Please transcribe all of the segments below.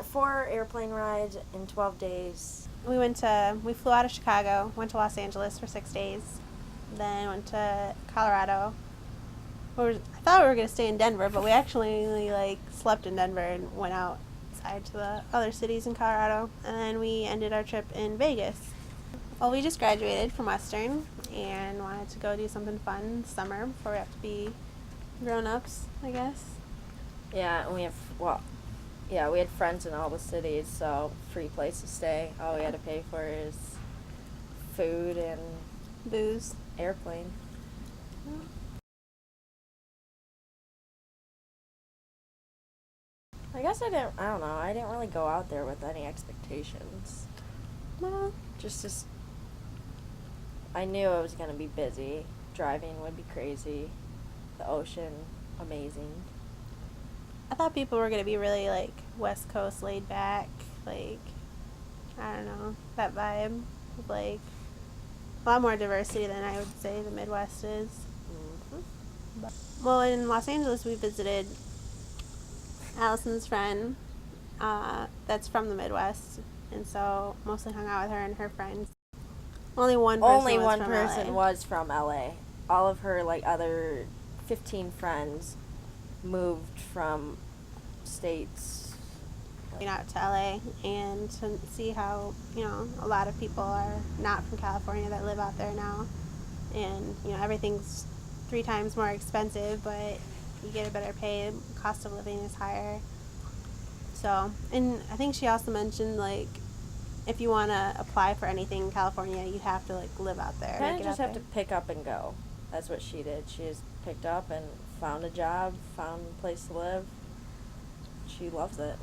four airplane rides in 12 days. We flew out of Chicago, went to Los Angeles for 6 days, then went to Colorado. I thought we were going to stay in Denver, but we actually slept in Denver and went outside to the other cities in Colorado, and then we ended our trip in Vegas. Well, we just graduated from Western and wanted to go do something fun this summer before we have to be grown-ups, I guess. Yeah, and we had friends in all the cities, so free place to stay. All we had to pay for is food and booze, airplane. I guess I don't know, I didn't really go out there with any expectations. Well, I knew it was going to be busy. Driving would be crazy. The ocean, amazing. I thought people were going to be really, West Coast laid back, I don't know, that vibe. A lot more diversity than I would say the Midwest is. Mm-hmm. Well, in Los Angeles, we visited Allison's friend that's from the Midwest, and so mostly hung out with her and her friends. Only one person was from LA. All of her other 15 friends moved from states. Out to LA and to see how a lot of people are not from California that live out there now, and everything's 3 times more expensive, but you get a better pay. Cost of living is higher. So, and I think she also mentioned if you want to apply for anything in California, you have to live out there. You just have to pick up and go. That's what she did. She just picked up and found a job, found a place to live. She loves it.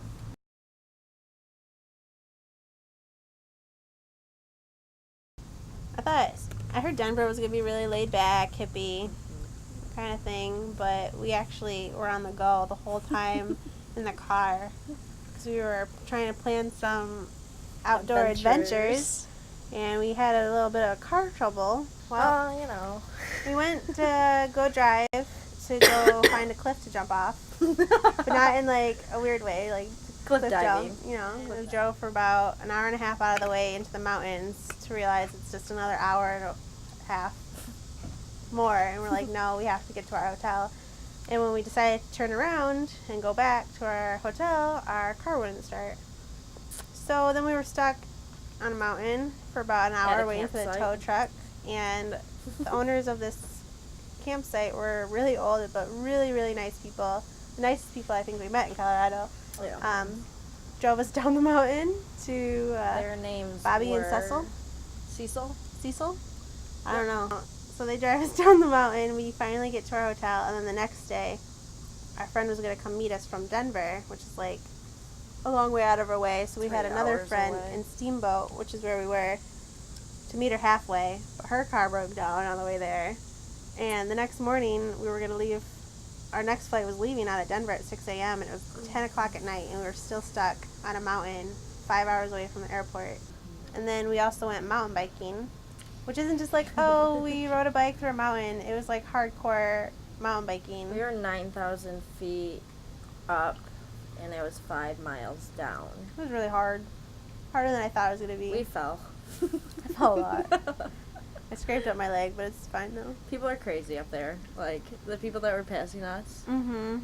I heard Denver was going to be really laid back, hippie kind of thing, but we actually were on the go the whole time in the car because we were trying to plan some outdoor adventures, and we had a little bit of car trouble. Well, we went to go drive to go find a cliff to jump off, but not in a weird way, cliff diving. We drove for about an hour and a half out of the way into the mountains to realize it's just another hour and a half more, and we're like, no, we have to get to our hotel. And when we decided to turn around and go back to our hotel, our car wouldn't start. So then we were stuck on a mountain for about an hour waiting for the tow truck, and the owners of this campsite were really old but really, really nice people. The nicest people I think we met in Colorado. Yeah. Drove us down the mountain to their names Bobby were and Cecil? I don't know. So they drive us down the mountain. We finally get to our hotel, and then the next day, our friend was going to come meet us from Denver, which is a long way out of our way. So we had another friend in Steamboat, which is where we were, to meet her halfway. But her car broke down on the way there. And the next morning, we were going to leave. Our next flight was leaving out of Denver at 6 a.m., and it was 10 o'clock at night, and we were still stuck on a mountain 5 hours away from the airport. And then we also went mountain biking, which isn't just we rode a bike through a mountain. It was hardcore mountain biking. We were 9,000 feet up, and it was 5 miles down. It was really hard. Harder than I thought it was going to be. We fell. I fell a lot. I scraped up my leg, but it's fine though. People are crazy up there. The people that were passing us. Mm-hmm.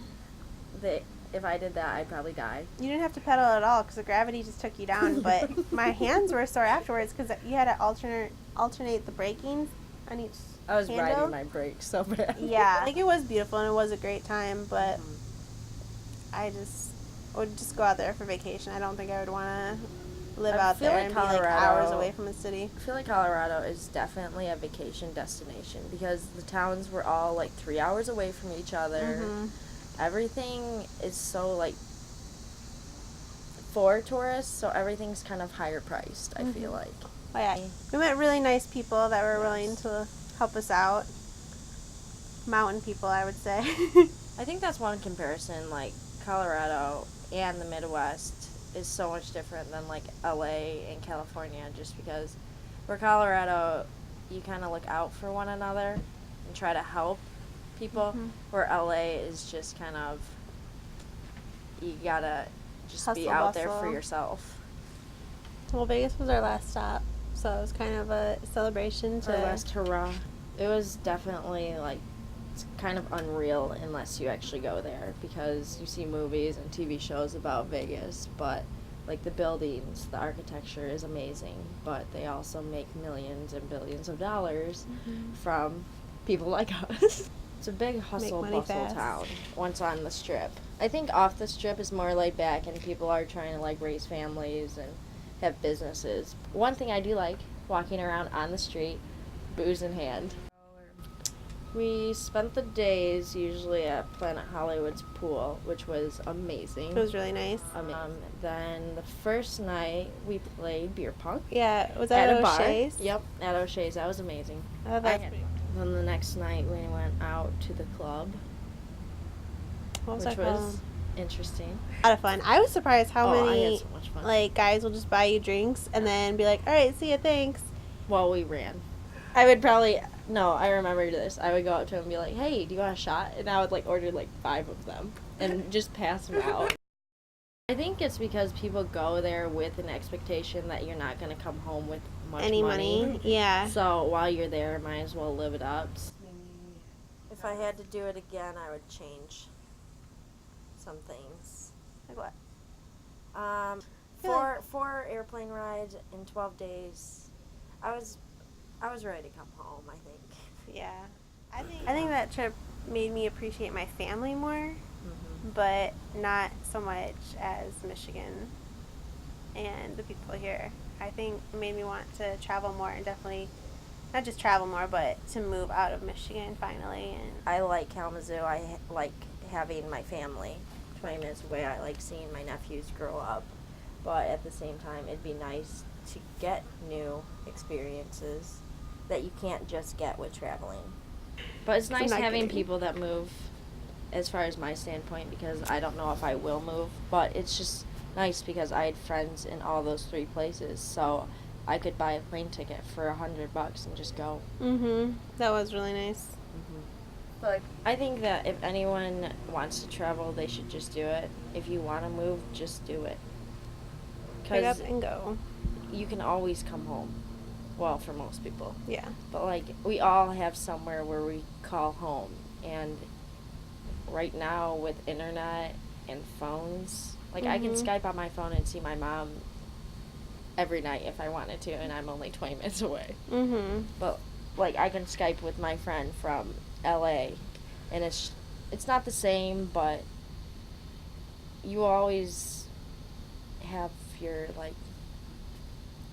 If I did that, I'd probably die. You didn't have to pedal at all because the gravity just took you down. But my hands were sore afterwards because you had to alternate the braking on each. I was handle. riding my brakes so bad. Yeah, it was beautiful and it was a great time, but I would just go out there for vacation. I don't think I would want to live out there and be hours away from a city. I feel like Colorado is definitely a vacation destination because the towns were all 3 hours away from each other. Mm-hmm. Everything is so for tourists, so everything's kind of higher priced. I feel like. Oh yeah, we met really nice people that were willing to help us out. Mountain people, I would say. I think that's one comparison. Colorado and the Midwest is so much different than LA and California, just because for Colorado you kind of look out for one another and try to help people, where LA is just kind of, you gotta just Hustle, be out there bustle. for yourself. Well, Vegas was our last stop, so it was kind of a celebration to... Our last hurrah. It was definitely, like, it's kind of unreal unless you actually go there, because you see movies and TV shows about Vegas, but, like, the buildings, the architecture is amazing, but they also make millions and billions of dollars from people like us. It's a big hustle bustle fast. town once on the Strip. I think off the Strip is more laid back, and people are trying to, like, raise families and have businesses. One thing I do like, walking around on the street, booze in hand. We spent the days usually at Planet Hollywood's pool, which was amazing. It was really nice. Then the first night we played beer pong. Yeah, was that at O'Shea's? Yep, at O'Shea's. That was amazing. Oh, that's pretty. Then the next night we went out to the club, What was which that was called? interesting. A lot of fun. I was surprised how I many had so much fun. like guys will just buy you drinks and then be like, "All right, see ya, thanks." Well, we ran. I remember this. I would go up to him and be like, "Hey, do you want a shot?" And I would like order like 5 of them and just pass them out. I think it's because people go there with an expectation that you're not going to come home with much money. Yeah. So while you're there, might as well live it up. If I had to do it again, I would change some things. Like what? Four airplane rides in 12 days. I was ready to come home, I think. Yeah. I think that trip made me appreciate my family more, Mm-hmm. but not so much as Michigan and the people here. I think it made me want to travel more, and definitely not just travel more, but to move out of Michigan finally. And I like Kalamazoo. I like having my family 20 minutes away. I like seeing my nephews grow up. But at the same time, it'd be nice to get new experiences that you can't just get with traveling. But it's nice having people that move, as far as my standpoint, because I don't know if I will move. But it's just nice because I had friends in all those 3 places, so I could buy a plane ticket for $100 and just go. That was really nice. But I think that if anyone wants to travel, they should just do it. If you want to move, just do it. Pick up and go. You can always come home. Well, for most people. Yeah. But, like, we all have somewhere where we call home. And right now, with internet and phones, like, I can Skype on my phone and see my mom every night if I wanted to, and I'm only 20 minutes away. But, like, I can Skype with my friend from LA, and it's not the same, but you always have your, like,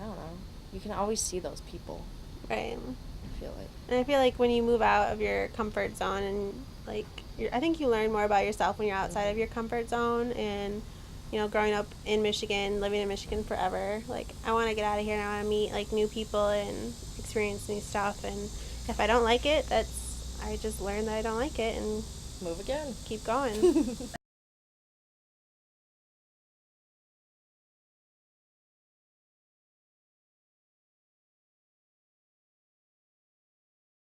I don't know, you can always see those people. Right. I feel like. And I feel like when you move out of your comfort zone and, like, I think you learn more about yourself when you're outside of your comfort zone. And, you know, growing up in Michigan, living in Michigan forever, like, I want to get out of here and I want to meet, like, new people and experience new stuff. And if I don't like it, I just learn that I don't like it and Move again. keep going.